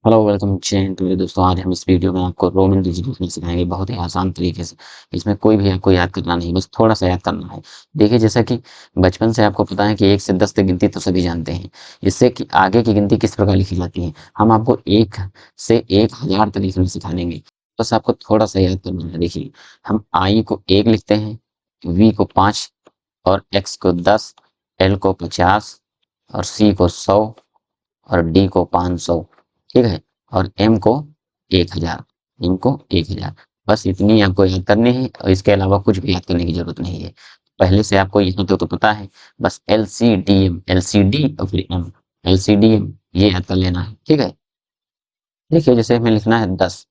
Hello welcome चैन तो मेरे दोस्तों, आज हम इस वीडियो में आपको रोमन डिजिटल सिखाएंगे बहुत ही आसान तरीके से। इसमें कोई भी आपको याद करना नहीं, बस थोड़ा सा याद करना है। देखिए, जैसा कि बचपन से आपको पता है कि 1 से 10 तक गिनती तो सभी जानते हैं। इससे कि आगे की गिनती किस प्रकार लिखी जाती है, हम आपको 1 से 1000 तक लिखना सिखा देंगे। बस आपको थोड़ा सा याद करना है। देखिए, हम आई को 1 लिखते हैं, वी को 5 और एक्स को 10, एल को 50 और सी को 100 और डी को 500। ठीक है। और एम को 1000। एम को 1000। बस इतनी आपको याद करनी है और इसके अलावा कुछ भी याद करने की जरूरत नहीं है। पहले से आपको यहाँ तो पता है। बस L C D M, L C D और फिर M, L C D M ये याद कर लेना है। ठीक है। देखिए, जैसे हमें लिखना है 10,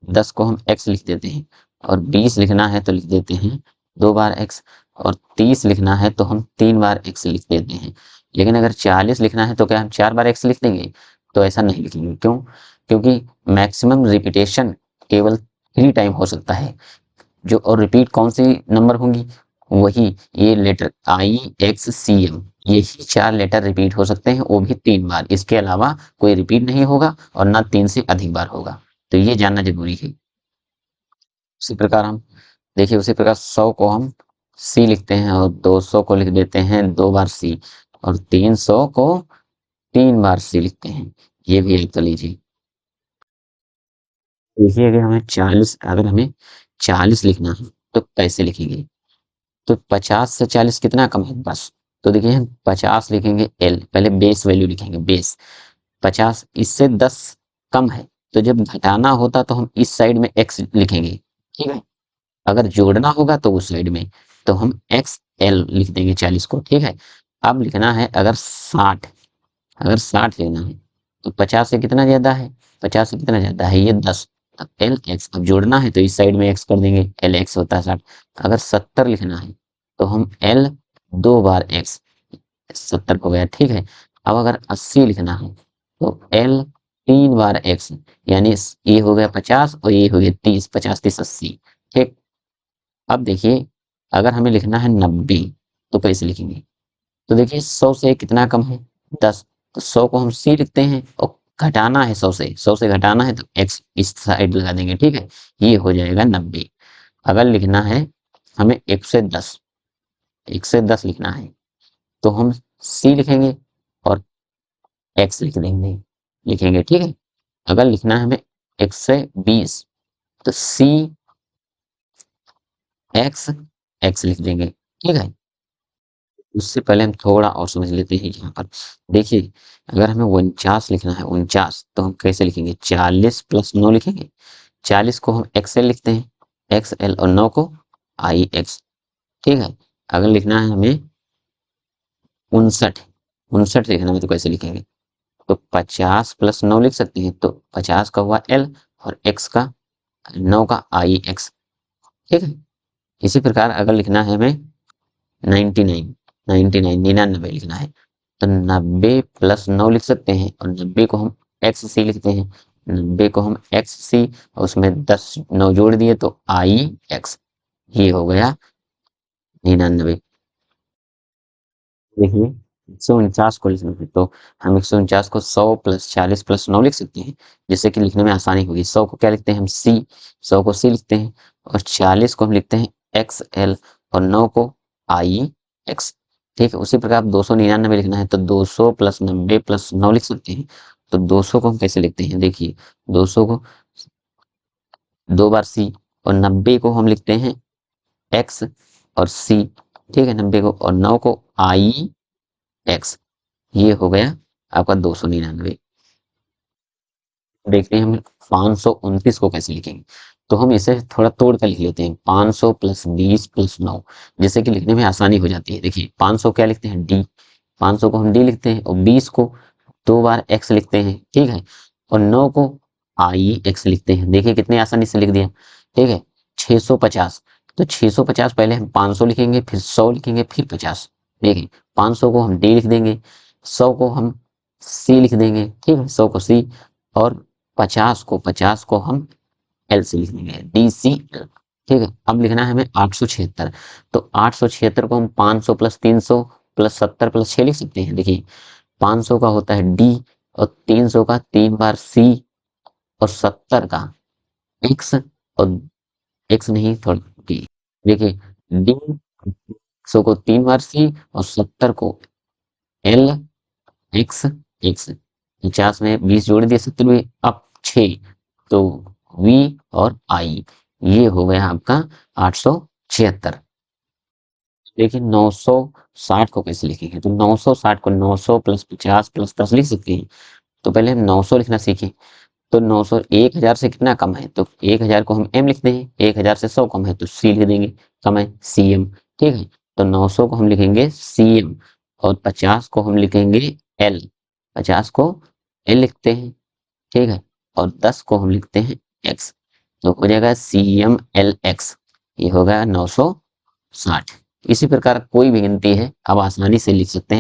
10 को हम एक्स लिख देते हैं। और 20 लिखना है तो लिख देते हैं 2 बार एक्स। और 30 लिखना है तो हम 3 बार एक्स लिख देते हैं। लेकिन अगर 40 लिखना है तो क्या हम 4 बार एक्स लिख देंगे? तो ऐसा नहीं लिखेंगे। क्यों? क्योंकि मैक्सिमम रिपीटेशन केवल 3 टाइम हो सकता है। जो और रिपीट कौन सी नंबर होंगी? वही ये लेटर आई एक्स सी एम, यही 4 लेटर रिपीट हो सकते हैं, वो भी 3 बार। इसके अलावा कोई रिपीट नहीं होगा और ना 3 से अधिक बार होगा। तो ये जानना जरूरी है। उसी प्रकार हम देखिए, उसी प्रकार 100 को हम सी लिखते हैं और 200 को लिख देते हैं 2 बार सी। और 300 को 3 बार सी लिखते हैं। ये भी याद कर लीजिए। देखिए, अगर हमें 40 लिखना है तो कैसे लिखेंगे? तो 50 से 40 कितना कम है बस। तो देखिए, हम 50 लिखेंगे एल, पहले बेस वैल्यू लिखेंगे बेस। 50 इससे 10 कम है, तो जब घटाना होता तो हम इस साइड में एक्स लिखेंगे। ठीक है। अगर जोड़ना होगा तो उस साइड में, तो हम एक्स एल लिख देंगे 40 को। ठीक है। अब लिखना है अगर 60, अगर 60 लेना है तो 50 से कितना ज्यादा है? 50 से कितना ज्यादा है? ये 10। अब एल एक्स, अब जोड़ना है तो इस साइड में एक्स कर देंगे, एल एक्स होता है 60। अगर 70 लिखना है तो हम एल 2 बार एक्स, 70 हो गया। ठीक है। अब अगर 80 लिखना है तो एल 3 बार एक्स, यानी ये हो गया 50 और ये हो गया 30, 50 30 80। ठीक। अब देखिए, अगर हमें लिखना है 90 तो कैसे लिखेंगे? तो देखिए, 100 से कितना कम है? 10। तो 100 को हम सी लिखते हैं और घटाना है 100 से, 100 से घटाना है तो एक्स इस साइड लगा देंगे। ठीक है। ये हो जाएगा 90। अगर लिखना है हमें 1 से 10, 1 से 10 लिखना है तो हम सी लिखेंगे और एक्स लिखेंगे। ठीक है। अगर लिखना है हमें 1 से 20 तो सी एक्स एक्स लिख देंगे। ठीक है। उससे पहले हम थोड़ा और समझ लेते हैं यहाँ पर। देखिए, अगर हमें 49 लिखना है, 49, तो हम कैसे लिखेंगे? 40 प्लस 9 लिखेंगे। 40 को हम एक्स एल लिखते हैं, एक्स एल, और 9 को आई एक्स। ठीक है। अगर लिखना है हमें 59, 59 लिखना है तो कैसे लिखेंगे? तो 50 प्लस 9 लिख सकते हैं, तो 50 का हुआ एल और एक्स का, 9 का आई एक्स। ठीक है। इसी प्रकार अगर लिखना है हमें 99, 99 99 लिखना है तो 90 प्लस 9 लिख सकते हैं और 90 को हम एक्स सी लिखते हैं। 90 को हम एक्स सी और उसमें 10 9 जोड़ दिए तो आई एक्स, ये हो गया 99। देखिए, 149 को लिखना है तो हम 149 को 100 प्लस 40 प्लस 9 लिख सकते हैं, जिससे कि लिखने में आसानी होगी। 100 को क्या लिखते हैं हम? सी। 100 को सी लिखते हैं और 40 को हम लिखते हैं एक्स एल और 9 को आई एक्स। ठीक है। उसी प्रकार 299 लिखना है तो 200 प्लस 90 प्लस 9 लिख सकते हैं। तो 200 को हम कैसे लिखते हैं? देखिए, 200 को 2 बार सी और 90 को हम लिखते हैं एक्स और सी। ठीक है। 90 को और 9 को आई एक्स, ये हो गया आपका 299। देखते हैं हम 529 को कैसे लिखेंगे। तो हम इसे थोड़ा तोड़ कर लिख लेते हैं, 500 प्लस 20 प्लस 9, जिससे कि लिखने में आसानी हो जाती है। देखिए, 500 क्या लिखते हैं? डी। 500 को हम डी लिखते हैं और 20 को 2 बार एक्स लिखते हैं। ठीक है। और 9 को आई एक्स लिखते हैं। देखिए कितनी आसानी से लिख दिया। ठीक है। 650, तो 650 पहले हम 500 लिखेंगे, फिर 100 लिखेंगे, फिर 50। देखिए, 500 को हम डी लिख देंगे, 100 को हम सी लिख देंगे। ठीक है। 100 को सी और 50 को हम एल से लिख देंगे, डी सी एल। ठीक है। अब लिखना है हमें 876। तो 876 को हम 500 प्लस 300 प्लस 70 प्लस 6 लिख सकते हैं। देखिए, 500 का होता है डी और 300 का 3 बार सी और 70 का एक्स और एक्स नहीं थोड़ा डी। देखिए डी 100 को 3 बार सी और 70 को एल एक्स एक्स 50 में 20 जोड़ दिए 70 में अब 6 तो वी और आई ये हो गया आपका 876। देखिए 960 को कैसे लिखेंगे तो 960 को 900 प्लस 50 प्लस 10 लिख सकते हैं। तो पहले हम 900 लिखना सीखें तो 900 1000 से कितना कम है तो 1000 को हम एम लिखते हैं 1000 से 100 कम है तो सी लिख देंगे कम है सी एम। ठीक है तो 900 को हम लिखेंगे सी एम और 50 को हम लिखेंगे एल 50 को एल लिखते हैं। ठीक है और 10 को हम लिखते हैं एक्स तो हो जाएगा सी एम एल एक्स ये होगा 960। इसी प्रकार कोई भी गिनती है आप आसानी से लिख सकते हैं।